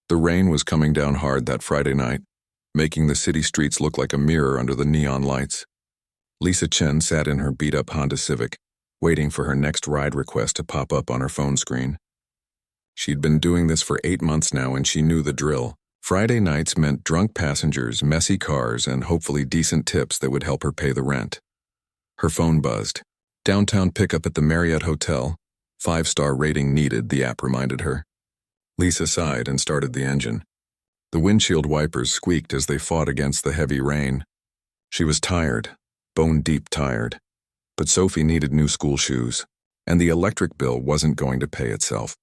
The rain was coming down hard that Friday night, making the city streets look like a mirror under the neon lights. Lisa Chen sat in her beat-up Honda Civic, waiting for her next ride request to pop up on her phone screen. She'd been doing this for 8 months now, and she knew the drill. Friday nights meant drunk passengers, messy cars, and hopefully decent tips that would help her pay the rent. Her phone buzzed. Downtown pickup at the Marriott Hotel. 5-star rating needed, the app reminded her. Lisa sighed and started the engine. The windshield wipers squeaked as they fought against the heavy rain. She was tired, bone-deep tired. But Sophie needed new school shoes, and the electric bill wasn't going to pay itself.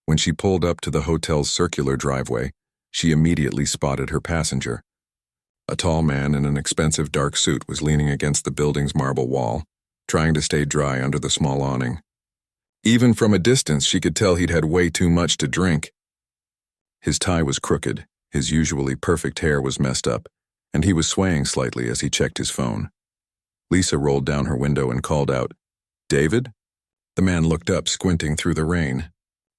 When she pulled up to the hotel's circular driveway, she immediately spotted her passenger. A tall man in an expensive dark suit was leaning against the building's marble wall, trying to stay dry under the small awning. Even from a distance, she could tell he'd had way too much to drink. His tie was crooked, his usually perfect hair was messed up, and he was swaying slightly as he checked his phone. Lisa rolled down her window and called out, "David?" The man looked up, squinting through the rain.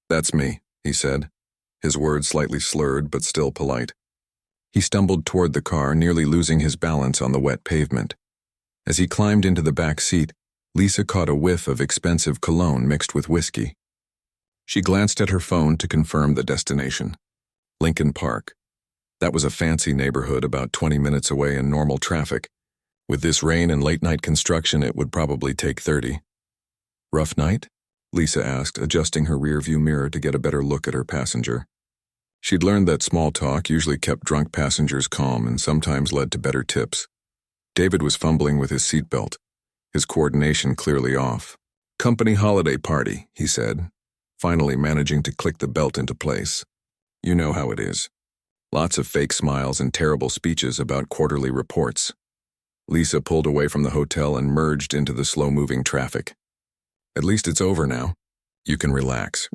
"That's me," he said, his words slightly slurred but still polite. He stumbled toward the car, nearly losing his balance on the wet pavement. As he climbed into the back seat, Lisa caught a whiff of expensive cologne mixed with whiskey. She glanced at her phone to confirm the destination. Lincoln Park. That was a fancy neighborhood about 20 minutes away in normal traffic. With this rain and late-night construction, it would probably take 30. "Rough night?" Lisa asked, adjusting her rearview mirror to get a better look at her passenger. She'd learned that small talk usually kept drunk passengers calm and sometimes led to better tips. David was fumbling with his seatbelt, his coordination clearly off. "Company holiday party," he said, finally managing to click the belt into place. "You know how it is. Lots of fake smiles and terrible speeches about quarterly reports." Lisa pulled away from the hotel and merged into the slow-moving traffic. "At least it's over now. You can relax."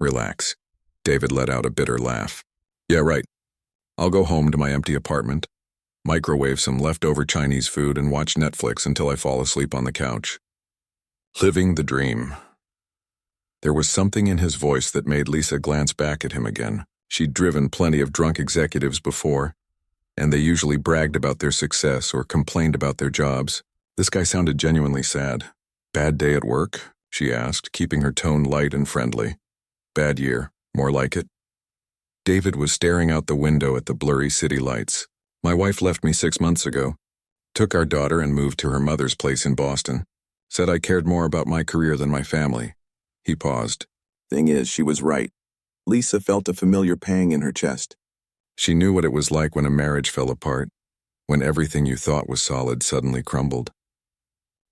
David let out a bitter laugh. "Yeah, right. I'll go home to my empty apartment, microwave some leftover Chinese food, and watch Netflix until I fall asleep on the couch." Living the dream. There was something in his voice that made Lisa glance back at him again. She'd driven plenty of drunk executives before, and they usually bragged about their success or complained about their jobs. This guy sounded genuinely sad. "Bad day at work?" she asked, keeping her tone light and friendly. "Bad year, more like it." David was staring out the window at the blurry city lights. "My wife left me 6 months ago. Took our daughter and moved to her mother's place in Boston. Said I cared more about my career than my family." He paused. Thing is, she was right. Lisa felt a familiar pang in her chest. She knew what it was like when a marriage fell apart, when everything you thought was solid suddenly crumbled.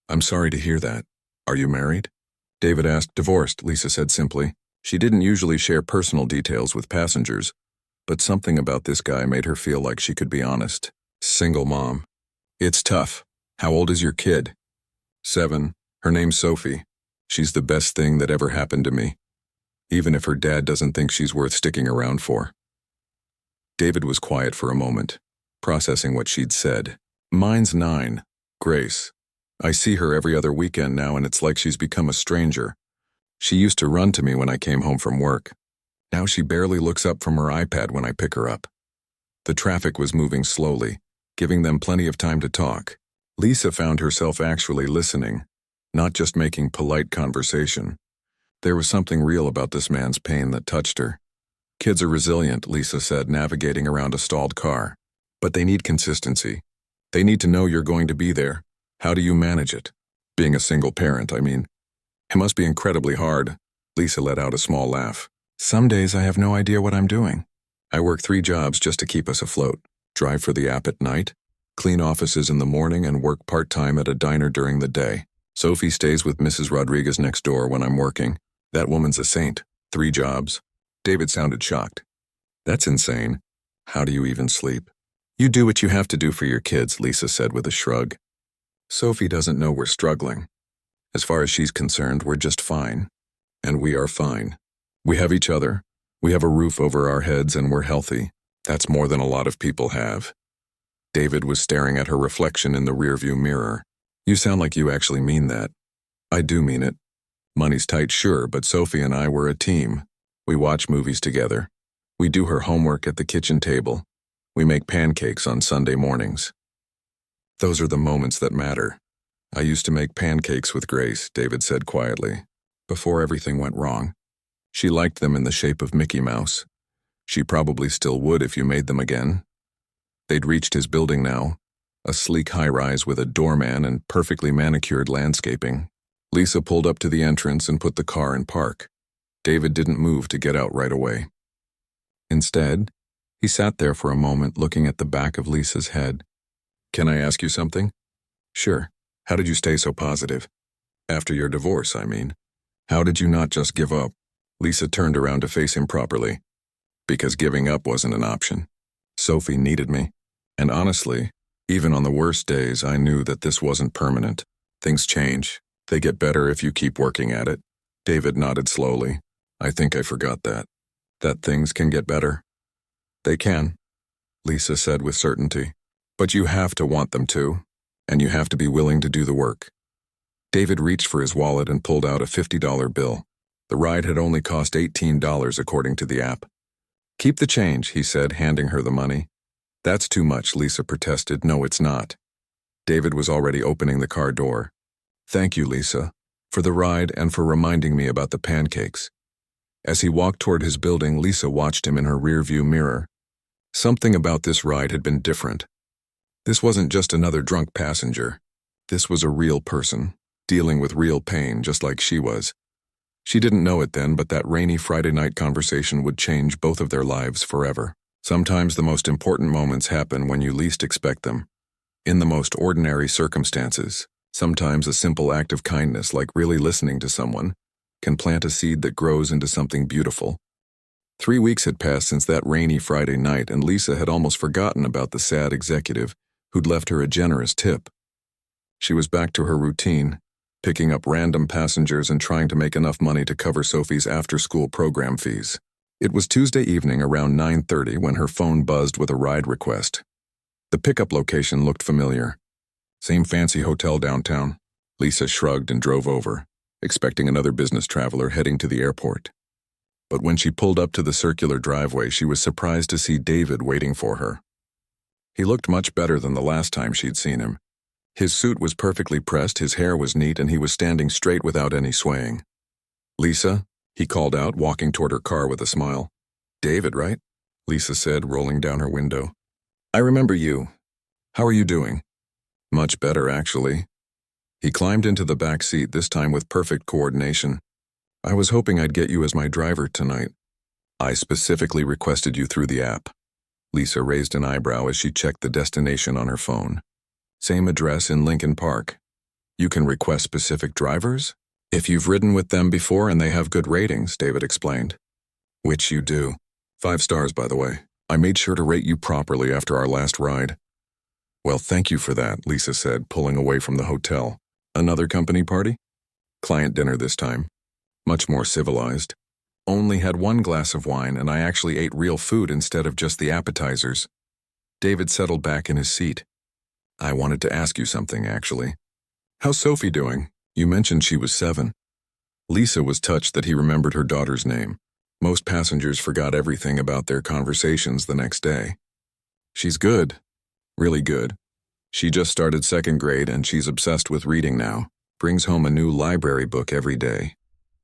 "I'm sorry to hear that. Are you married?" David asked. "Divorced," Lisa said simply. She didn't usually share personal details with passengers, but something about this guy made her feel like she could be honest. "Single mom." "It's tough. How old is your kid?" 7. Her name's Sophie. She's the best thing that ever happened to me, even if her dad doesn't think she's worth sticking around for." David was quiet for a moment, processing what she'd said. "Mine's 9, Grace. I see her every other weekend now, and it's like she's become a stranger. She used to run to me when I came home from work. Now she barely looks up from her iPad when I pick her up." The traffic was moving slowly, giving them plenty of time to talk. Lisa found herself actually listening, not just making polite conversation. There was something real about this man's pain that touched her. "Kids are resilient," Lisa said, navigating around a stalled car. "But they need consistency. They need to know you're going to be there. How do you manage it? Being a single parent, I mean. It must be incredibly hard." Lisa let out a small laugh. "Some days I have no idea what I'm doing. I work 3 jobs just to keep us afloat. Drive for the app at night, clean offices in the morning, and work part-time at a diner during the day. Sophie stays with Mrs. Rodriguez next door when I'm working. That woman's a saint. 3 jobs. David sounded shocked. "That's insane. How do you even sleep?" "You do what you have to do for your kids," Lisa said with a shrug. "Sophie doesn't know we're struggling. As far as she's concerned, we're just fine. And we are fine. We have each other. We have a roof over our heads, and we're healthy. That's more than a lot of people have." David was staring at her reflection in the rearview mirror. "You sound like you actually mean that." "I do mean it. Money's tight, sure, but Sophie and I were a team. We watch movies together. We do her homework at the kitchen table. We make pancakes on Sunday mornings. Those are the moments that matter. I used to make pancakes with Grace, David said quietly, before everything went wrong. She liked them in the shape of Mickey Mouse. She probably still would if you made them again. They'd reached his building now, a sleek high-rise with a doorman and perfectly manicured landscaping. Lisa pulled up to the entrance and put the car in park. David didn't move to get out right away. Instead, he sat there for a moment looking at the back of Lisa's head. "Can I ask you something?" "Sure. How did you stay so positive?" "After your divorce, I mean. How did you not just give up?" Lisa turned around to face him properly. "Because giving up wasn't an option. Sophie needed me. And honestly, even on the worst days, I knew that this wasn't permanent. Things change. They get better if you keep working at it." David nodded slowly. "I think I forgot that. That things can get better." "They can," Lisa said with certainty. "But you have to want them to, and you have to be willing to do the work." David reached for his wallet and pulled out a $50 bill. The ride had only cost $18 according to the app. "Keep the change," he said, handing her the money. "That's too much," Lisa protested. "No, it's not." David was already opening the car door. "Thank you, Lisa, for the ride and for reminding me about the pancakes." As he walked toward his building, Lisa watched him in her rearview mirror. Something about this ride had been different. This wasn't just another drunk passenger. This was a real person, dealing with real pain just like she was. She didn't know it then, but that rainy Friday night conversation would change both of their lives forever. Sometimes the most important moments happen when you least expect them. In the most ordinary circumstances, sometimes a simple act of kindness, like really listening to someone, can plant a seed that grows into something beautiful. 3 weeks had passed since that rainy Friday night, and Lisa had almost forgotten about the sad executive who'd left her a generous tip. She was back to her routine, picking up random passengers and trying to make enough money to cover Sophie's after-school program fees. It was Tuesday evening around 9:30 when her phone buzzed with a ride request. The pickup location looked familiar. Same fancy hotel downtown. Lisa shrugged and drove over, expecting another business traveler heading to the airport. But when she pulled up to the circular driveway, she was surprised to see David waiting for her. He looked much better than the last time she'd seen him. His suit was perfectly pressed, his hair was neat, and he was standing straight without any swaying. "Lisa?" he called out, walking toward her car with a smile. "David, right?" Lisa said, rolling down her window. "I remember you. How are you doing?" "Much better, actually." He climbed into the back seat, this time with perfect coordination. "I was hoping I'd get you as my driver tonight. I specifically requested you through the app." Lisa raised an eyebrow as she checked the destination on her phone. "Same address in Lincoln Park. You can request specific drivers? If you've ridden with them before and they have good ratings," David explained. "Which you do. 5 stars, by the way. I made sure to rate you properly after our last ride." "Well, thank you for that," Lisa said, pulling away from the hotel. "Another company party?" "Client dinner this time. Much more civilized. Only had 1 glass of wine, and I actually ate real food instead of just the appetizers." David settled back in his seat. "I wanted to ask you something, actually. How's Sophie doing? You mentioned she was 7. Lisa was touched that he remembered her daughter's name. Most passengers forgot everything about their conversations the next day. "She's good. Really good. She just started 2nd grade and she's obsessed with reading now. Brings home a new library book every day.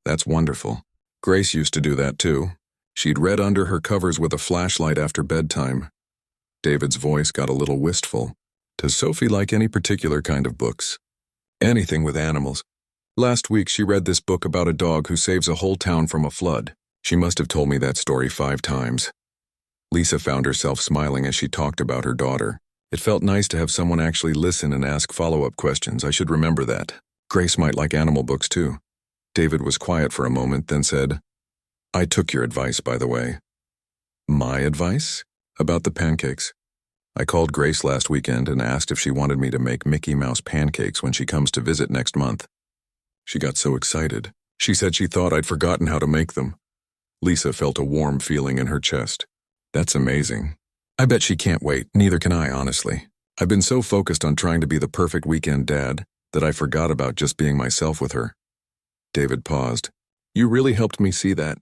That's wonderful. Grace used to do that too. She'd read under her covers with a flashlight after bedtime." David's voice got a little wistful. "Does Sophie like any particular kind of books?" "Anything with animals. Last week she read this book about a dog who saves a whole town from a flood. She must have told me that story 5 times. Lisa found herself smiling as she talked about her daughter. It felt nice to have someone actually listen and ask follow-up questions. I should remember that. Grace might like animal books too. David was quiet for a moment, then said, "I took your advice, by the way." "My advice?" "About the pancakes. I called Grace last weekend and asked if she wanted me to make Mickey Mouse pancakes when she comes to visit next month. She got so excited. She said she thought I'd forgotten how to make them." Lisa felt a warm feeling in her chest. "That's amazing. I bet she can't wait. Neither can I, honestly. I've been so focused on trying to be the perfect weekend dad that I forgot about just being myself with her." David paused. "You really helped me see that."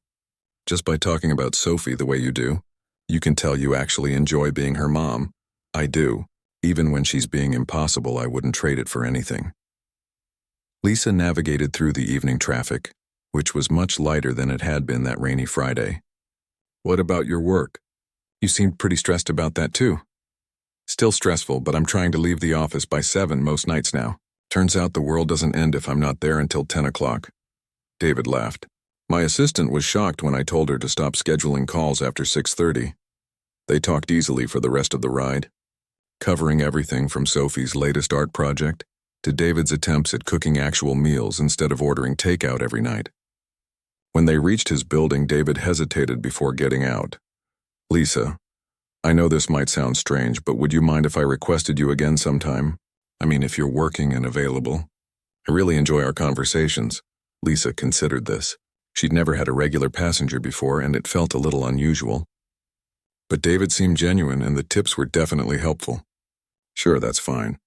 Just by talking about Sophie the way you do, you can tell you actually enjoy being her mom. I do. Even when she's being impossible, I wouldn't trade it for anything. Lisa navigated through the evening traffic, which was much lighter than it had been that rainy Friday. What about your work? You seemed pretty stressed about that too. Still stressful, but I'm trying to leave the office by 7 most nights now. Turns out the world doesn't end if I'm not there until 10 o'clock. David laughed. My assistant was shocked when I told her to stop scheduling calls after 6:30. They talked easily for the rest of the ride, covering everything from Sophie's latest art project to David's attempts at cooking actual meals instead of ordering takeout every night. When they reached his building, David hesitated before getting out. Lisa, I know this might sound strange, but would you mind if I requested you again sometime? I mean, if you're working and available. I really enjoy our conversations. Lisa considered this. She'd never had a regular passenger before, and it felt a little unusual. But David seemed genuine, and the tips were definitely helpful. Sure, that's fine.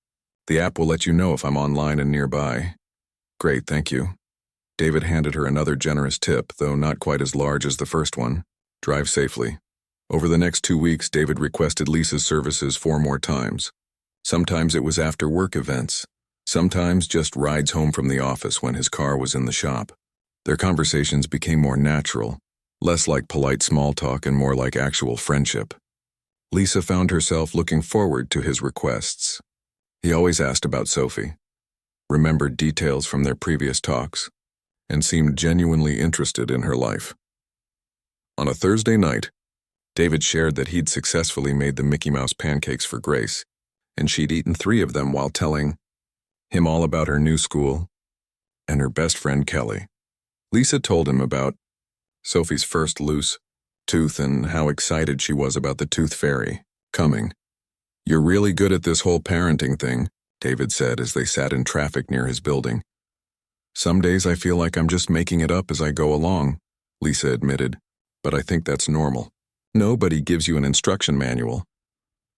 The app will let you know if I'm online and nearby. Great, thank you. David handed her another generous tip, though not quite as large as the first one. Drive safely. Over the next 2 weeks, David requested Lisa's services 4 more times. Sometimes it was after work events. Sometimes just rides home from the office when his car was in the shop. Their conversations became more natural, less like polite small talk and more like actual friendship. Lisa found herself looking forward to his requests. He always asked about Sophie, remembered details from their previous talks, and seemed genuinely interested in her life. On a Thursday night, David shared that he'd successfully made the Mickey Mouse pancakes for Grace, and she'd eaten 3 of them while telling him all about her new school and her best friend Kelly. Lisa told him about Sophie's first loose tooth and how excited she was about the tooth fairy coming. You're really good at this whole parenting thing, David said as they sat in traffic near his building. Some days I feel like I'm just making it up as I go along, Lisa admitted, but I think that's normal. Nobody gives you an instruction manual.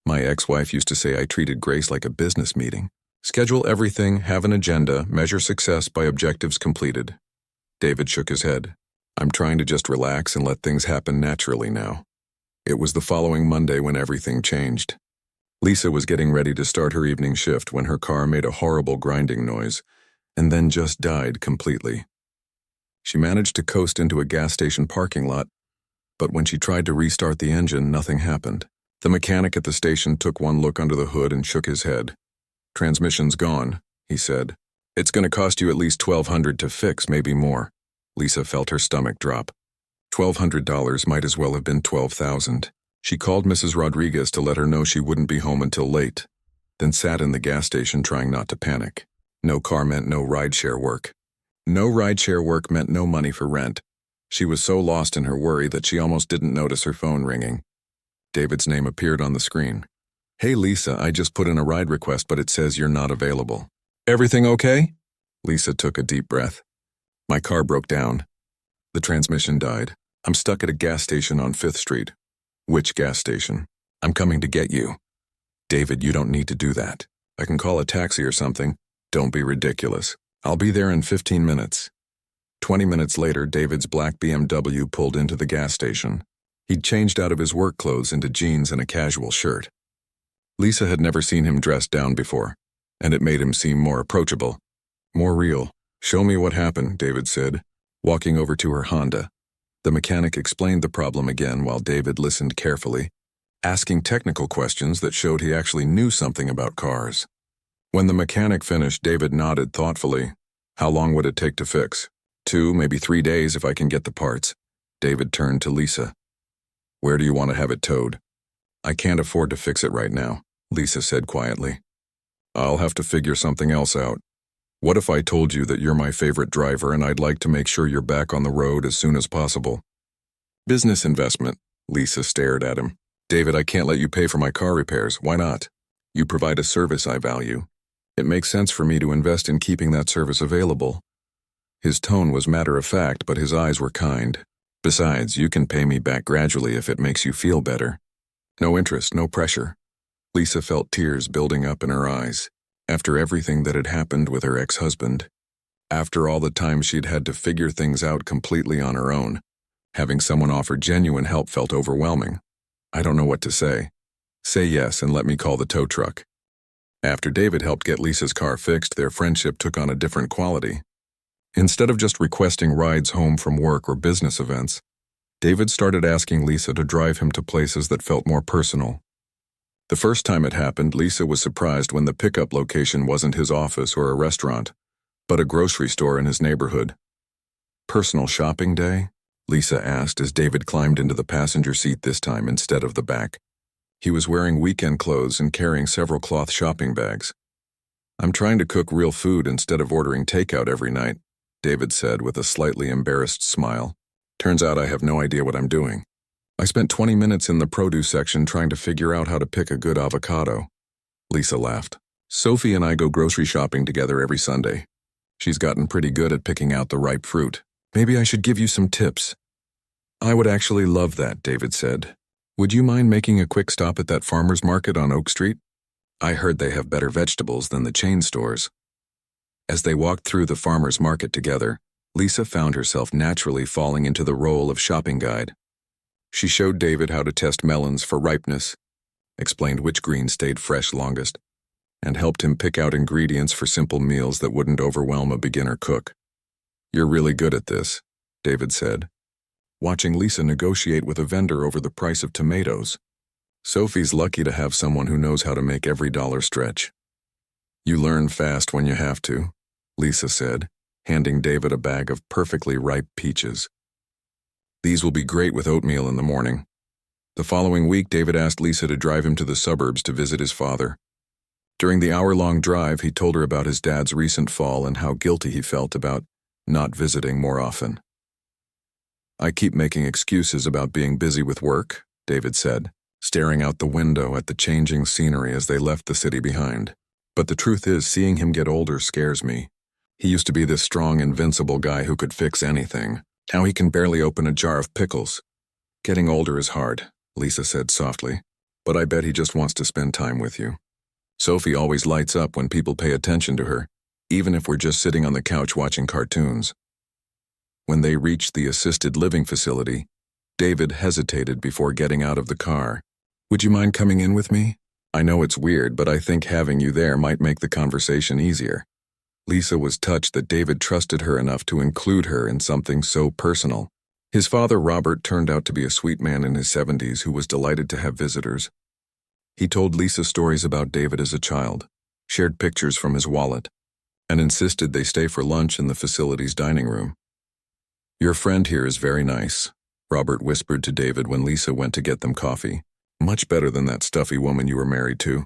My ex-wife used to say I treated Grace like a business meeting. Schedule everything, have an agenda, measure success by objectives completed. David shook his head. I'm trying to just relax and let things happen naturally now. It was the following Monday when everything changed. Lisa was getting ready to start her evening shift when her car made a horrible grinding noise, and then just died completely. She managed to coast into a gas station parking lot, but when she tried to restart the engine, nothing happened. The mechanic at the station took one look under the hood and shook his head. Transmission's gone, he said. It's going to cost you at least $1,200 to fix, maybe more. Lisa felt her stomach drop. $1,200 might as well have been $12,000. She called Mrs. Rodriguez to let her know she wouldn't be home until late, then sat in the gas station trying not to panic. No car meant no rideshare work. No rideshare work meant no money for rent. She was so lost in her worry that she almost didn't notice her phone ringing. David's name appeared on the screen. Hey Lisa, I just put in a ride request, but it says you're not available. Everything okay? Lisa took a deep breath. My car broke down. The transmission died. I'm stuck at a gas station on 5th Street. Which gas station? I'm coming to get you. David, you don't need to do that. I can call a taxi or something. Don't be ridiculous. I'll be there in 15 minutes. 20 minutes later, David's black BMW pulled into the gas station. He'd changed out of his work clothes into jeans and a casual shirt. Lisa had never seen him dressed down before, and it made him seem more approachable, more real. Show me what happened, David said, walking over to her Honda. The mechanic explained the problem again while David listened carefully, asking technical questions that showed he actually knew something about cars. When the mechanic finished, David nodded thoughtfully. How long would it take to fix? 2, maybe 3 days if I can get the parts. David turned to Lisa. Where do you want to have it towed? I can't afford to fix it right now, Lisa said quietly. I'll have to figure something else out. What if I told you that you're my favorite driver and I'd like to make sure you're back on the road as soon as possible? Business investment, Lisa stared at him. David, I can't let you pay for my car repairs. Why not? You provide a service I value. It makes sense for me to invest in keeping that service available. His tone was matter-of-fact, but his eyes were kind. Besides, you can pay me back gradually if it makes you feel better. No interest, no pressure. Lisa felt tears building up in her eyes. After everything that had happened with her ex-husband, after all the time she'd had to figure things out completely on her own, Having someone offer genuine help felt overwhelming. I don't know what to say. Say yes and let me call the tow truck. After David helped get Lisa's car fixed, their friendship took on a different quality. Instead of just requesting rides home from work or business events, David started asking Lisa to drive him to places that felt more personal. The first time it happened, Lisa was surprised when the pickup location wasn't his office or a restaurant, but a grocery store in his neighborhood. Personal shopping day? Lisa asked as David climbed into the passenger seat this time instead of the back. He was wearing weekend clothes and carrying several cloth shopping bags. I'm trying to cook real food instead of ordering takeout every night, David said with a slightly embarrassed smile. Turns out I have no idea what I'm doing. I spent 20 minutes in the produce section trying to figure out how to pick a good avocado. Lisa laughed. Sophie and I go grocery shopping together every Sunday. She's gotten pretty good at picking out the ripe fruit. Maybe I should give you some tips. I would actually love that, David said. Would you mind making a quick stop at that farmer's market on Oak Street? I heard they have better vegetables than the chain stores. As they walked through the farmer's market together, Lisa found herself naturally falling into the role of shopping guide. She showed David how to test melons for ripeness, explained which greens stayed fresh longest, and helped him pick out ingredients for simple meals that wouldn't overwhelm a beginner cook. You're really good at this, David said, watching Lisa negotiate with a vendor over the price of tomatoes. Sophie's lucky to have someone who knows how to make every dollar stretch. You learn fast when you have to, Lisa said, handing David a bag of perfectly ripe peaches. These will be great with oatmeal in the morning. The following week, David asked Lisa to drive him to the suburbs to visit his father. During the hour-long drive, he told her about his dad's recent fall and how guilty he felt about not visiting more often. I keep making excuses about being busy with work, David said, staring out the window at the changing scenery as they left the city behind. But the truth is, seeing him get older scares me. He used to be this strong, invincible guy who could fix anything. Now he can barely open a jar of pickles. Getting older is hard, Lisa said softly, but I bet he just wants to spend time with you. Sophie always lights up when people pay attention to her, even if we're just sitting on the couch watching cartoons. When they reached the assisted living facility, David hesitated before getting out of the car. Would you mind coming in with me? I know it's weird, but I think having you there might make the conversation easier. Lisa was touched that David trusted her enough to include her in something so personal. His father, Robert, turned out to be a sweet man in his 70s who was delighted to have visitors. He told Lisa stories about David as a child, shared pictures from his wallet, and insisted they stay for lunch in the facility's dining room. Your friend here is very nice, Robert whispered to David when Lisa went to get them coffee. Much better than that stuffy woman you were married to.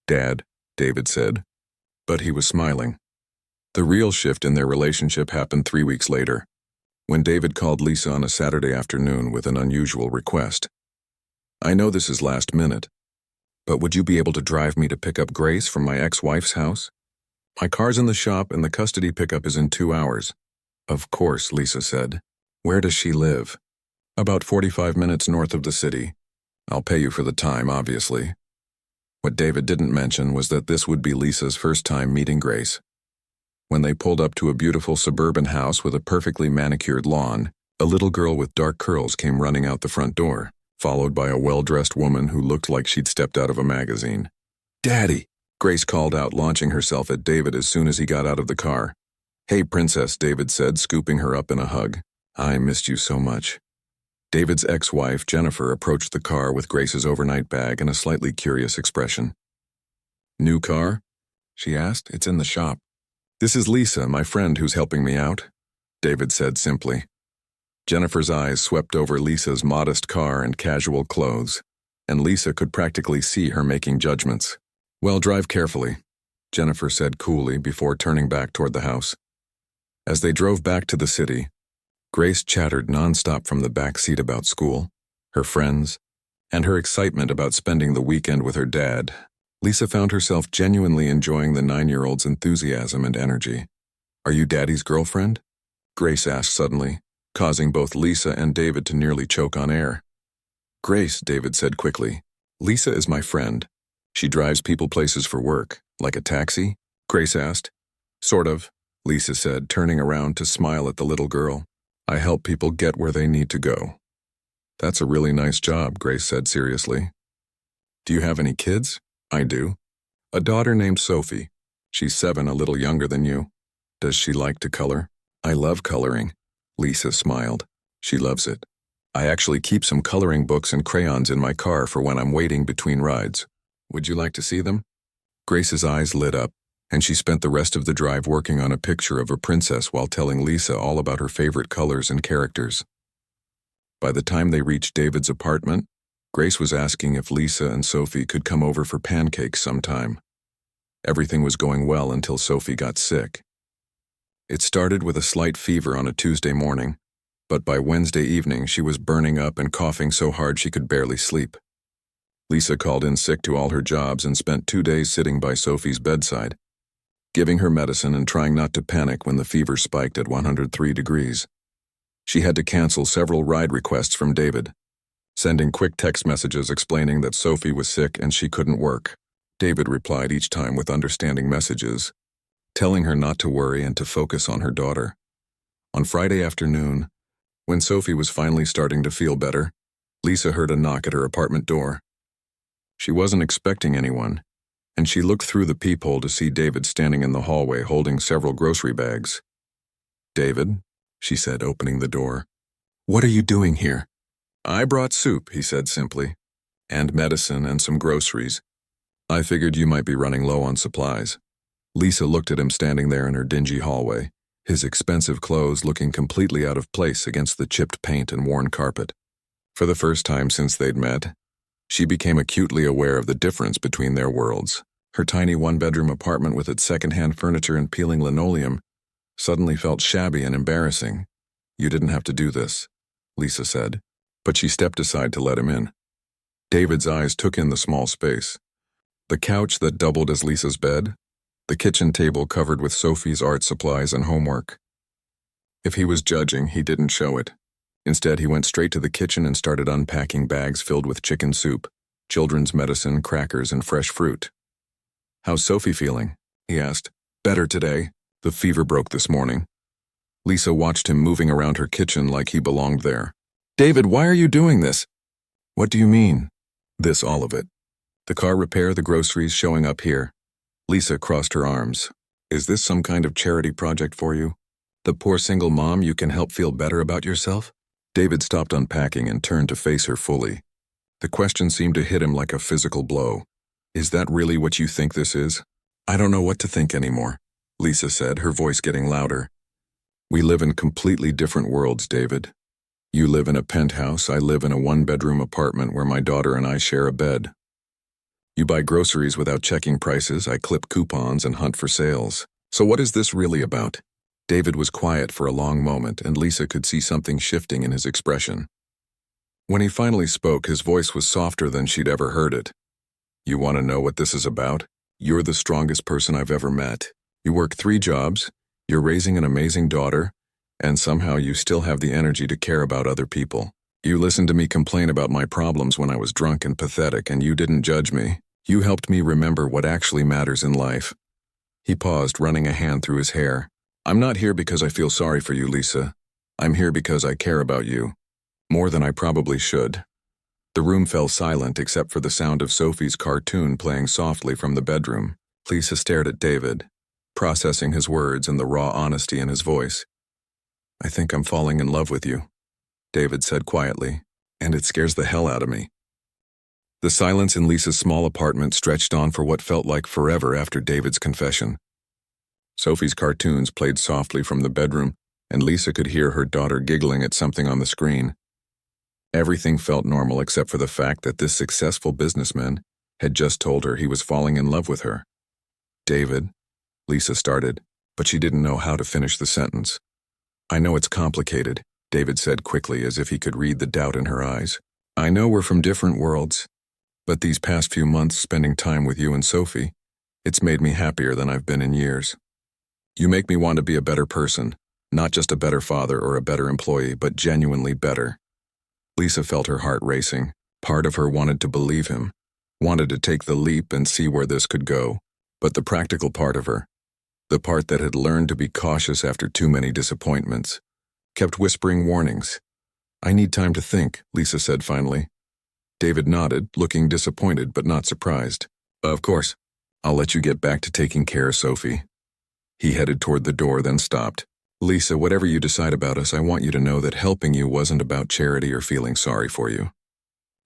Dad, David said, but he was smiling. The real shift in their relationship happened 3 weeks later, when David called Lisa on a Saturday afternoon with an unusual request. I know this is last minute, but would you be able to drive me to pick up Grace from my ex-wife's house? My car's in the shop and the custody pickup is in 2 hours. Of course, Lisa said. Where does she live? About 45 minutes north of the city. I'll pay you for the time, obviously. What David didn't mention was that this would be Lisa's first time meeting Grace. When they pulled up to a beautiful suburban house with a perfectly manicured lawn, a little girl with dark curls came running out the front door, followed by a well-dressed woman who looked like she'd stepped out of a magazine. Daddy! Grace called out, launching herself at David as soon as he got out of the car. Hey, princess, David said, scooping her up in a hug. I missed you so much. David's ex-wife, Jennifer, approached the car with Grace's overnight bag and a slightly curious expression. New car? She asked. It's in the shop. This is Lisa, my friend who's helping me out, David said simply. Jennifer's eyes swept over Lisa's modest car and casual clothes, and Lisa could practically see her making judgments. Well, drive carefully, Jennifer said coolly before turning back toward the house. As they drove back to the city, Grace chattered nonstop from the back seat about school, her friends, and her excitement about spending the weekend with her dad. Lisa found herself genuinely enjoying the 9-year-old's enthusiasm and energy. Are you Daddy's girlfriend? Grace asked suddenly, causing both Lisa and David to nearly choke on air. Grace, David said quickly. Lisa is my friend. She drives people places for work, like a taxi? Grace asked. Sort of, Lisa said, turning around to smile at the little girl. I help people get where they need to go. That's a really nice job, Grace said seriously. Do you have any kids? I do. A daughter named Sophie. She's 7, a little younger than you. Does she like to color? I love coloring. Lisa smiled. She loves it. I actually keep some coloring books and crayons in my car for when I'm waiting between rides. Would you like to see them? Grace's eyes lit up, and she spent the rest of the drive working on a picture of a princess while telling Lisa all about her favorite colors and characters. By the time they reached David's apartment, Grace was asking if Lisa and Sophie could come over for pancakes sometime. Everything was going well until Sophie got sick. It started with a slight fever on a Tuesday morning, but by Wednesday evening she was burning up and coughing so hard she could barely sleep. Lisa called in sick to all her jobs and spent 2 days sitting by Sophie's bedside, giving her medicine and trying not to panic when the fever spiked at 103 degrees. She had to cancel several ride requests from David, sending quick text messages explaining that Sophie was sick and she couldn't work. David replied each time with understanding messages, telling her not to worry and to focus on her daughter. On Friday afternoon, when Sophie was finally starting to feel better, Lisa heard a knock at her apartment door. She wasn't expecting anyone, and she looked through the peephole to see David standing in the hallway holding several grocery bags. "David," she said, opening the door. "What are you doing here?" "I brought soup," he said simply, "and medicine and some groceries. I figured you might be running low on supplies." Lisa looked at him standing there in her dingy hallway, his expensive clothes looking completely out of place against the chipped paint and worn carpet. For the first time since they'd met, she became acutely aware of the difference between their worlds. Her tiny one-bedroom apartment with its second-hand furniture and peeling linoleum suddenly felt shabby and embarrassing. "You didn't have to do this," Lisa said, but she stepped aside to let him in. David's eyes took in the small space. The couch that doubled as Lisa's bed, the kitchen table covered with Sophie's art supplies and homework. If he was judging, he didn't show it. Instead, he went straight to the kitchen and started unpacking bags filled with chicken soup, children's medicine, crackers, and fresh fruit. "How's Sophie feeling?" he asked. "Better today. The fever broke this morning." Lisa watched him moving around her kitchen like he belonged there. "David, why are you doing this?" "What do you mean?" "This, all of it. The car repair, the groceries, showing up here." Lisa crossed her arms. "Is this some kind of charity project for you? The poor single mom you can help feel better about yourself?" David stopped unpacking and turned to face her fully. The question seemed to hit him like a physical blow. "Is that really what you think this is?" "I don't know what to think anymore," Lisa said, her voice getting louder. "We live in completely different worlds, David. You live in a penthouse, I live in a one-bedroom apartment where my daughter and I share a bed. You buy groceries without checking prices, I clip coupons and hunt for sales. So what is this really about?" David was quiet for a long moment, and Lisa could see something shifting in his expression. When he finally spoke, his voice was softer than she'd ever heard it. "You want to know what this is about? You're the strongest person I've ever met. You work 3 jobs, you're raising an amazing daughter, and somehow you still have the energy to care about other people. You listened to me complain about my problems when I was drunk and pathetic, and you didn't judge me. You helped me remember what actually matters in life." He paused, running a hand through his hair. "I'm not here because I feel sorry for you, Lisa. I'm here because I care about you. More than I probably should." The room fell silent except for the sound of Sophie's cartoon playing softly from the bedroom. Lisa stared at David, processing his words and the raw honesty in his voice. "I think I'm falling in love with you," David said quietly, "and it scares the hell out of me." The silence in Lisa's small apartment stretched on for what felt like forever after David's confession. Sophie's cartoons played softly from the bedroom, and Lisa could hear her daughter giggling at something on the screen. Everything felt normal except for the fact that this successful businessman had just told her he was falling in love with her. "David," Lisa started, but she didn't know how to finish the sentence. "I know it's complicated," David said quickly, as if he could read the doubt in her eyes. "I know we're from different worlds, but these past few months spending time with you and Sophie, it's made me happier than I've been in years. You make me want to be a better person, not just a better father or a better employee, but genuinely better." Lisa felt her heart racing. Part of her wanted to believe him, wanted to take the leap and see where this could go. But the practical part of her, the part that had learned to be cautious after too many disappointments, kept whispering warnings. "I need time to think," Lisa said finally. David nodded, looking disappointed but not surprised. "Of course. I'll let you get back to taking care of Sophie." He headed toward the door, then stopped. "Lisa, whatever you decide about us, I want you to know that helping you wasn't about charity or feeling sorry for you.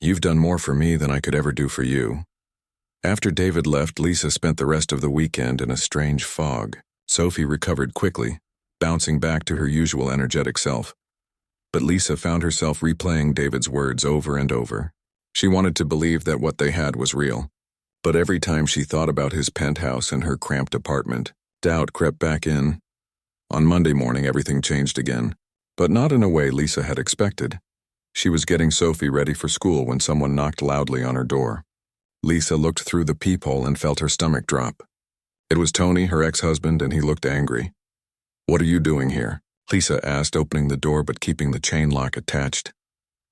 You've done more for me than I could ever do for you." After David left, Lisa spent the rest of the weekend in a strange fog. Sophie recovered quickly, bouncing back to her usual energetic self. But Lisa found herself replaying David's words over and over. She wanted to believe that what they had was real. But every time she thought about his penthouse and her cramped apartment, doubt crept back in. On Monday morning, everything changed again, but not in a way Lisa had expected. She was getting Sophie ready for school when someone knocked loudly on her door. Lisa looked through the peephole and felt her stomach drop. It was Tony, her ex-husband, and he looked angry. "What are you doing here?" Lisa asked, opening the door but keeping the chain lock attached.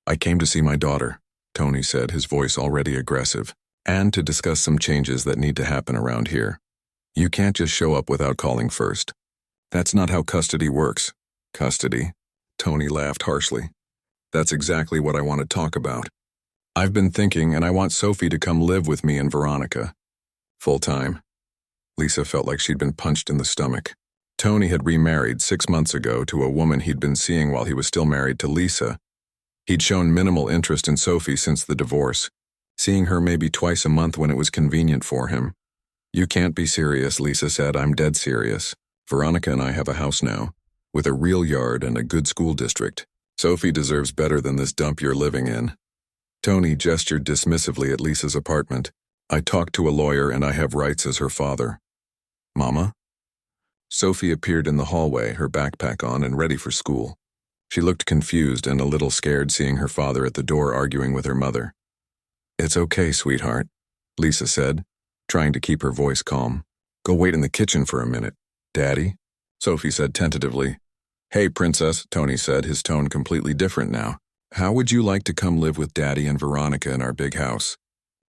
"I came to see my daughter," Tony said, his voice already aggressive, "and to discuss some changes that need to happen around here. You can't just show up without calling first. That's not how custody works." "Custody?" Tony laughed harshly. "That's exactly what I want to talk about. I've been thinking, and I want Sophie to come live with me and Veronica. Full-time." Lisa felt like she'd been punched in the stomach. Tony had remarried 6 months ago to a woman he'd been seeing while he was still married to Lisa. He'd shown minimal interest in Sophie since the divorce, seeing her maybe twice a month when it was convenient for him. "You can't be serious," Lisa said. "I'm dead serious. Veronica and I have a house now, with a real yard and a good school district. Sophie deserves better than this dump you're living in." Tony gestured dismissively at Lisa's apartment. "I talked to a lawyer and I have rights as her father." "Mama?" Sophie appeared in the hallway, her backpack on and ready for school. She looked confused and a little scared seeing her father at the door arguing with her mother. "It's okay, sweetheart," Lisa said, trying to keep her voice calm. "Go wait in the kitchen for a minute." "Daddy?" Sophie said tentatively. "Hey, princess," Tony said, his tone completely different now. "How would you like to come live with Daddy and Veronica in our big house?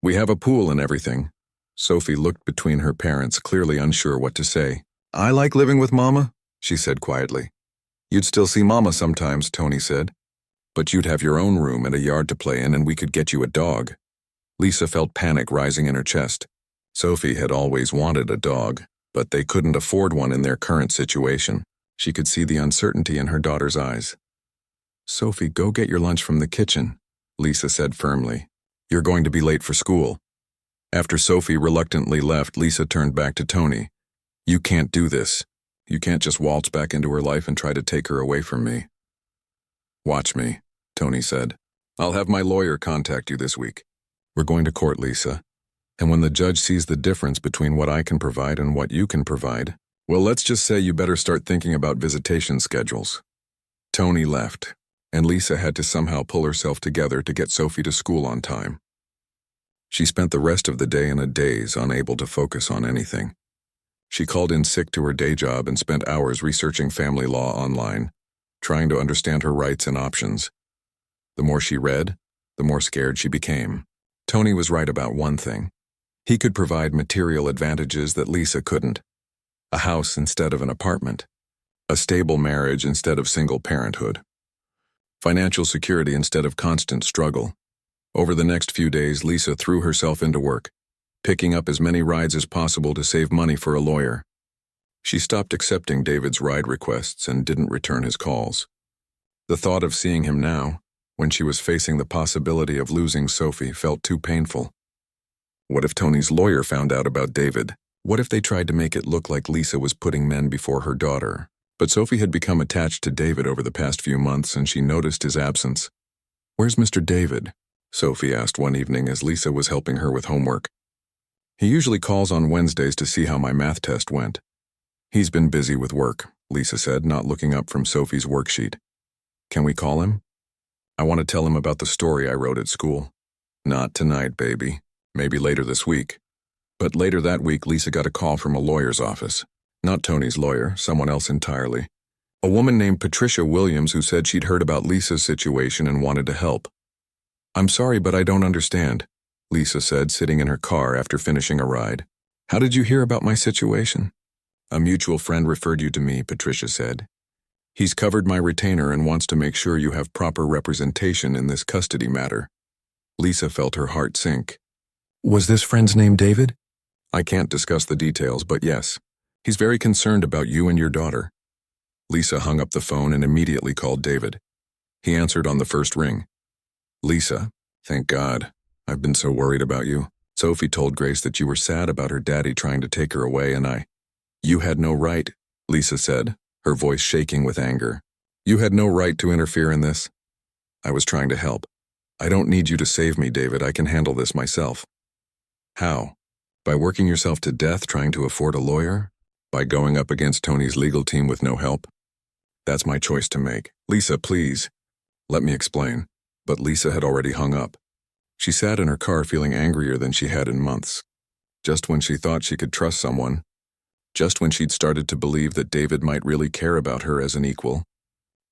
We have a pool and everything." Sophie looked between her parents, clearly unsure what to say. "I like living with Mama," she said quietly. "You'd still see Mama sometimes," Tony said. "But you'd have your own room and a yard to play in, and we could get you a dog." Lisa felt panic rising in her chest. Sophie had always wanted a dog, but they couldn't afford one in their current situation. She could see the uncertainty in her daughter's eyes. "Sophie, go get your lunch from the kitchen," Lisa said firmly. "You're going to be late for school." After Sophie reluctantly left, Lisa turned back to Tony. "You can't do this. You can't just waltz back into her life and try to take her away from me." "Watch me," Tony said. "I'll have my lawyer contact you this week. We're going to court, Lisa. And when the judge sees the difference between what I can provide and what you can provide, well, let's just say you better start thinking about visitation schedules." Tony left, and Lisa had to somehow pull herself together to get Sophie to school on time. She spent the rest of the day in a daze, unable to focus on anything. She called in sick to her day job and spent hours researching family law online, trying to understand her rights and options. The more she read, the more scared she became. Tony was right about one thing. He could provide material advantages that Lisa couldn't. A house instead of an apartment. A stable marriage instead of single parenthood. Financial security instead of constant struggle. Over the next few days, Lisa threw herself into work, picking up as many rides as possible to save money for a lawyer. She stopped accepting David's ride requests and didn't return his calls. The thought of seeing him now, when she was facing the possibility of losing Sophie, felt too painful. What if Tony's lawyer found out about David? What if they tried to make it look like Lisa was putting men before her daughter? But Sophie had become attached to David over the past few months, and she noticed his absence. "Where's Mr. David?" Sophie asked one evening as Lisa was helping her with homework. "He usually calls on Wednesdays to see how my math test went." "He's been busy with work," Lisa said, not looking up from Sophie's worksheet. "Can we call him? I want to tell him about the story I wrote at school." "Not tonight, baby. Maybe later this week." But later that week, Lisa got a call from a lawyer's office. Not Tony's lawyer, someone else entirely. A woman named Patricia Williams who said she'd heard about Lisa's situation and wanted to help. "I'm sorry, but I don't understand," Lisa said, sitting in her car after finishing a ride. "How did you hear about my situation?" "A mutual friend referred you to me," Patricia said. He's covered my retainer and wants to make sure you have proper representation in this custody matter. Lisa felt her heart sink. Was this friend's name David? I can't discuss the details, but yes. He's very concerned about you and your daughter. Lisa hung up the phone and immediately called David. He answered on the first ring. Lisa, thank God. I've been so worried about you. Sophie told Grace that you were sad about her daddy trying to take her away and You had no right, Lisa said, her voice shaking with anger. You had no right to interfere in this. I was trying to help. I don't need you to save me, David. I can handle this myself. How? By working yourself to death trying to afford a lawyer? By going up against Tony's legal team with no help? That's my choice to make. Lisa, please. Let me explain. But Lisa had already hung up. She sat in her car feeling angrier than she had in months. Just when she thought she could trust someone, just when she'd started to believe that David might really care about her as an equal,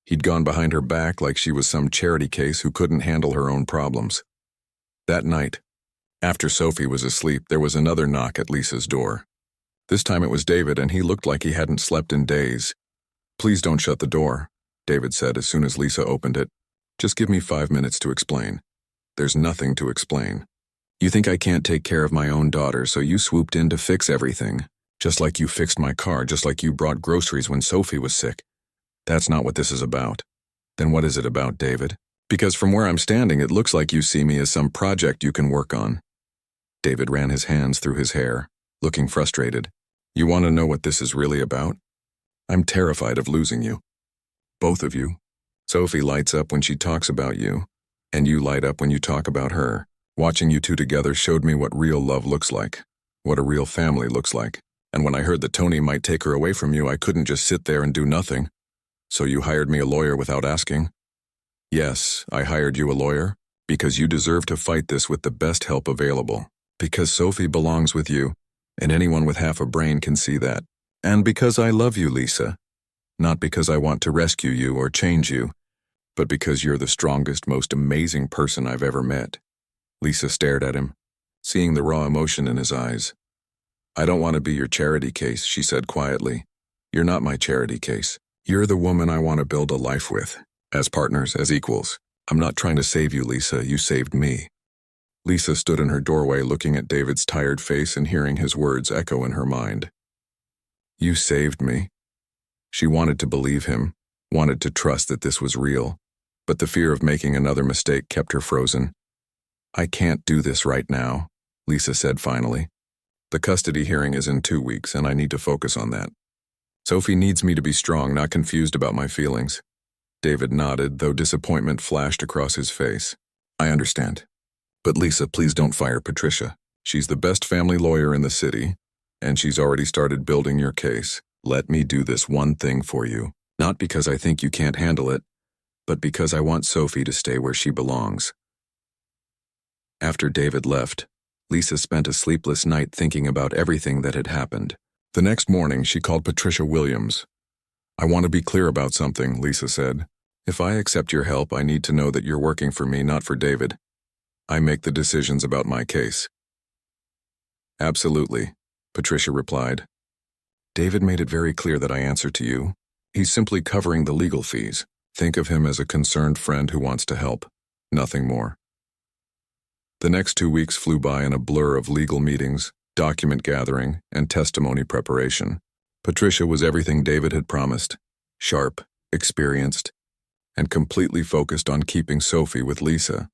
he'd gone behind her back like she was some charity case who couldn't handle her own problems. That night, after Sophie was asleep, there was another knock at Lisa's door. This time it was David, and he looked like he hadn't slept in days. Please don't shut the door, David said as soon as Lisa opened it. Just give me 5 minutes to explain. There's nothing to explain. You think I can't take care of my own daughter, so you swooped in to fix everything. Just like you fixed my car, just like you brought groceries when Sophie was sick. That's not what this is about. Then what is it about, David? Because from where I'm standing, it looks like you see me as some project you can work on. David ran his hands through his hair, looking frustrated. You want to know what this is really about? I'm terrified of losing you. Both of you. Sophie lights up when she talks about you, and you light up when you talk about her. Watching you two together showed me what real love looks like, what a real family looks like. And when I heard that Tony might take her away from you, I couldn't just sit there and do nothing. So you hired me a lawyer without asking? Yes, I hired you a lawyer, because you deserve to fight this with the best help available. Because Sophie belongs with you, and anyone with half a brain can see that. And because I love you, Lisa. Not because I want to rescue you or change you, but because you're the strongest, most amazing person I've ever met. Lisa stared at him, seeing the raw emotion in his eyes. I don't want to be your charity case, she said quietly. You're not my charity case. You're the woman I want to build a life with, as partners, as equals. I'm not trying to save you, Lisa. You saved me. Lisa stood in her doorway looking at David's tired face and hearing his words echo in her mind. You saved me. She wanted to believe him, wanted to trust that this was real, but the fear of making another mistake kept her frozen. I can't do this right now, Lisa said finally. The custody hearing is in 2 weeks, and I need to focus on that. Sophie needs me to be strong, not confused about my feelings. David nodded, though disappointment flashed across his face. I understand. But Lisa, please don't fire Patricia. She's the best family lawyer in the city, and she's already started building your case. Let me do this one thing for you. Not because I think you can't handle it, but because I want Sophie to stay where she belongs. After David left, Lisa spent a sleepless night thinking about everything that had happened. The next morning, she called Patricia Williams. I want to be clear about something, Lisa said. If I accept your help, I need to know that you're working for me, not for David. I make the decisions about my case. Absolutely, Patricia replied. David made it very clear that I answer to you. He's simply covering the legal fees. Think of him as a concerned friend who wants to help. Nothing more. The next 2 weeks flew by in a blur of legal meetings, document gathering, and testimony preparation. Patricia was everything David had promised. Sharp, experienced, and completely focused on keeping Sophie with Lisa.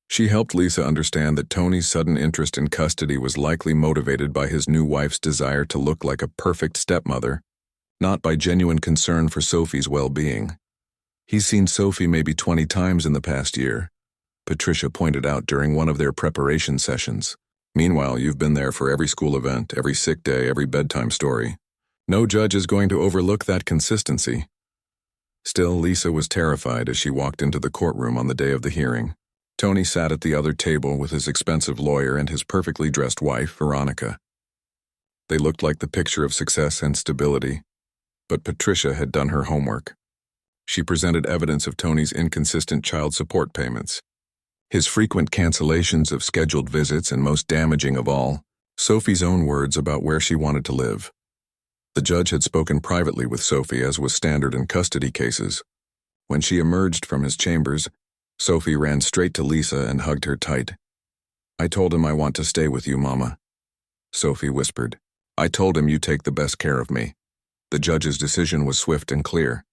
She helped Lisa understand that Tony's sudden interest in custody was likely motivated by his new wife's desire to look like a perfect stepmother, not by genuine concern for Sophie's well-being. He's seen Sophie maybe 20 times in the past year, Patricia pointed out during one of their preparation sessions. Meanwhile, you've been there for every school event, every sick day, every bedtime story. No judge is going to overlook that consistency. Still, Lisa was terrified as she walked into the courtroom on the day of the hearing. Tony sat at the other table with his expensive lawyer and his perfectly dressed wife, Veronica. They looked like the picture of success and stability, but Patricia had done her homework. She presented evidence of Tony's inconsistent child support payments, his frequent cancellations of scheduled visits, and most damaging of all, Sophie's own words about where she wanted to live. The judge had spoken privately with Sophie, as was standard in custody cases. When she emerged from his chambers, Sophie ran straight to Lisa and hugged her tight. "I told him I want to stay with you, Mama," Sophie whispered. "I told him you take the best care of me." The judge's decision was swift and clear.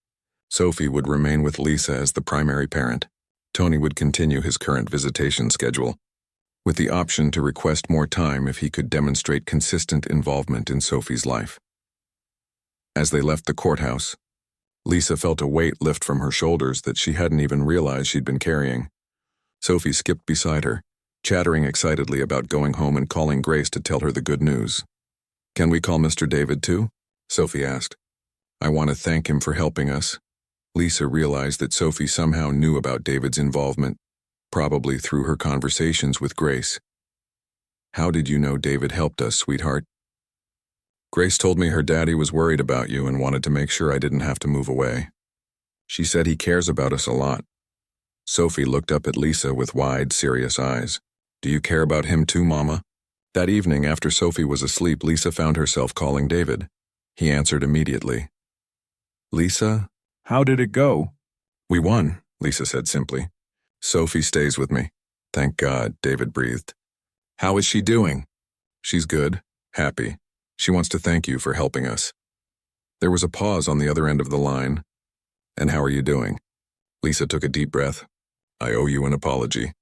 Sophie would remain with Lisa as the primary parent. Tony would continue his current visitation schedule, with the option to request more time if he could demonstrate consistent involvement in Sophie's life. As they left the courthouse, Lisa felt a weight lift from her shoulders that she hadn't even realized she'd been carrying. Sophie skipped beside her, chattering excitedly about going home and calling Grace to tell her the good news. "Can we call Mr. David too?" Sophie asked. "I want to thank him for helping us." Lisa realized that Sophie somehow knew about David's involvement, probably through her conversations with Grace. "How did you know David helped us, sweetheart?" "Grace told me her daddy was worried about you and wanted to make sure I didn't have to move away. She said he cares about us a lot." Sophie looked up at Lisa with wide, serious eyes. "Do you care about him too, Mama?" That evening, after Sophie was asleep, Lisa found herself calling David. He answered immediately. "Lisa, how did it go?" "We won," Lisa said simply. "Sophie stays with me." "Thank God," David breathed. "How is she doing?" "She's good, happy. She wants to thank you for helping us." There was a pause on the other end of the line. "And how are you doing?" Lisa took a deep breath. "I owe you an apology.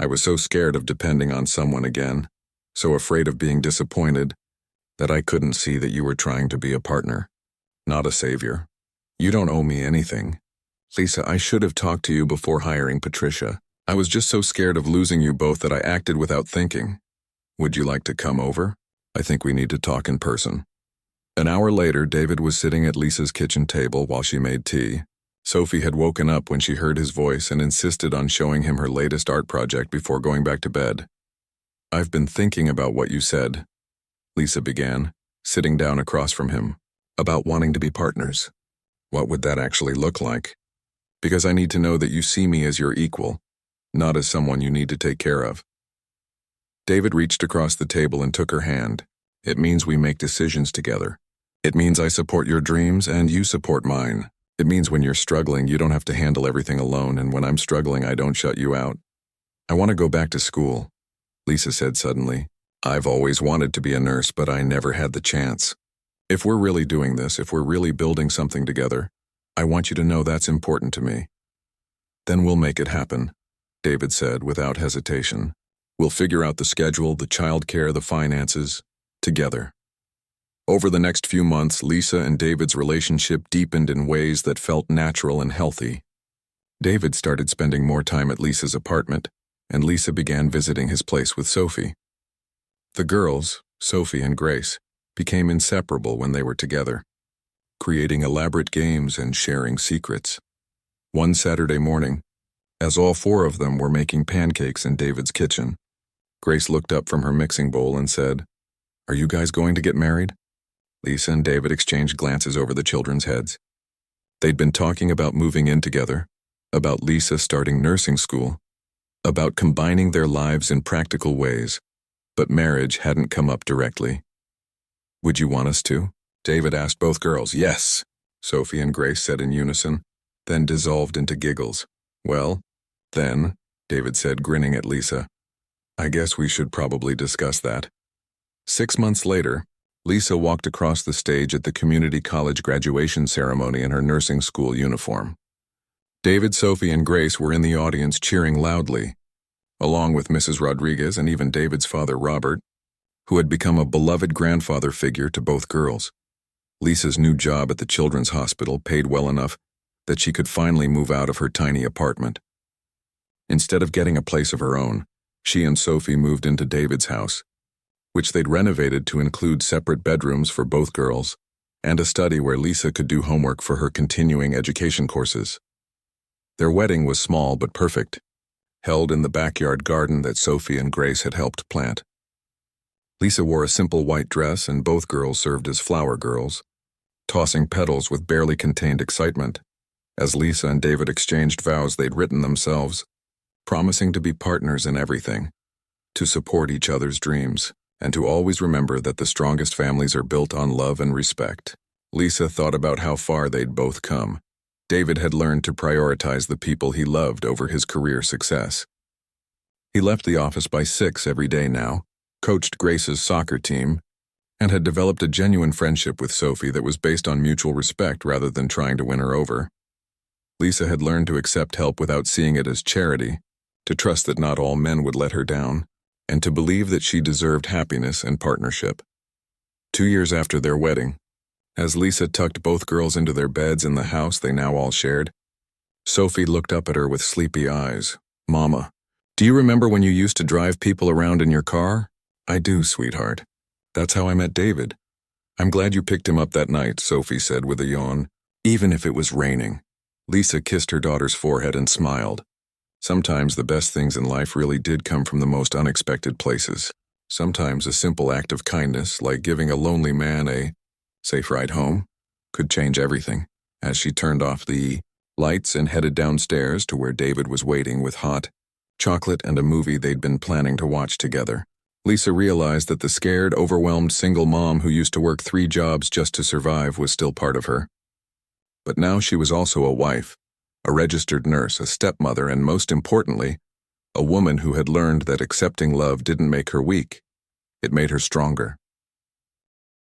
I was so scared of depending on someone again, so afraid of being disappointed, that I couldn't see that you were trying to be a partner, not a savior. You don't owe me anything. Lisa, I should have talked to you before hiring Patricia. I was just so scared of losing you both that I acted without thinking. Would you like to come over? I think we need to talk in person." An hour later, David was sitting at Lisa's kitchen table while she made tea. Sophie had woken up when she heard his voice and insisted on showing him her latest art project before going back to bed. "I've been thinking about what you said," Lisa began, sitting down across from him, "about wanting to be partners. What would that actually look like? Because I need to know that you see me as your equal, not as someone you need to take care of." David reached across the table and took her hand. "It means we make decisions together. It means I support your dreams and you support mine. It means when you're struggling, you don't have to handle everything alone, and when I'm struggling, I don't shut you out. I want to go back to school," Lisa said suddenly. "I've always wanted to be a nurse, but I never had the chance. If we're really doing this, if we're really building something together, I want you to know that's important to me." "Then we'll make it happen," David said without hesitation. "We'll figure out the schedule, the childcare, the finances, together." Over the next few months, Lisa and David's relationship deepened in ways that felt natural and healthy. David started spending more time at Lisa's apartment, and Lisa began visiting his place with Sophie. The girls, Sophie and Grace, became inseparable when they were together, creating elaborate games and sharing secrets. One Saturday morning, as all four of them were making pancakes in David's kitchen, Grace looked up from her mixing bowl and said, "Are you guys going to get married?" Lisa and David exchanged glances over the children's heads. They'd been talking about moving in together, about Lisa starting nursing school, about combining their lives in practical ways, but marriage hadn't come up directly. "Would you want us to?" David asked both girls. "Yes," Sophie and Grace said in unison, then dissolved into giggles. "Well, then," David said, grinning at Lisa, "I guess we should probably discuss that." 6 months later, Lisa walked across the stage at the community college graduation ceremony in her nursing school uniform. David, Sophie, and Grace were in the audience cheering loudly, along with Mrs. Rodriguez and even David's father, Robert, who had become a beloved grandfather figure to both girls. Lisa's new job at the children's hospital paid well enough that she could finally move out of her tiny apartment. Instead of getting a place of her own, she and Sophie moved into David's house, which they'd renovated to include separate bedrooms for both girls and a study where Lisa could do homework for her continuing education courses. Their wedding was small but perfect, held in the backyard garden that Sophie and Grace had helped plant. Lisa wore a simple white dress, and both girls served as flower girls, tossing petals with barely contained excitement, as Lisa and David exchanged vows they'd written themselves, promising to be partners in everything, to support each other's dreams, and to always remember that the strongest families are built on love and respect. Lisa thought about how far they'd both come. David had learned to prioritize the people he loved over his career success. He left the office by 6 every day now, coached Grace's soccer team, and had developed a genuine friendship with Sophie that was based on mutual respect rather than trying to win her over. Lisa had learned to accept help without seeing it as charity, to trust that not all men would let her down, and to believe that she deserved happiness and partnership. 2 years after their wedding, as Lisa tucked both girls into their beds in the house they now all shared, Sophie looked up at her with sleepy eyes. "Mama, do you remember when you used to drive people around in your car?" "I do, sweetheart. That's how I met David." "I'm glad you picked him up that night," Sophie said with a yawn, "even if it was raining." Lisa kissed her daughter's forehead and smiled. Sometimes the best things in life really did come from the most unexpected places. Sometimes a simple act of kindness, like giving a lonely man a safe ride home, could change everything. As she turned off the lights and headed downstairs to where David was waiting with hot chocolate and a movie they'd been planning to watch together, Lisa realized that the scared, overwhelmed single mom who used to work 3 jobs just to survive was still part of her. But now she was also a wife, a registered nurse, a stepmother, and most importantly, a woman who had learned that accepting love didn't make her weak. It made her stronger.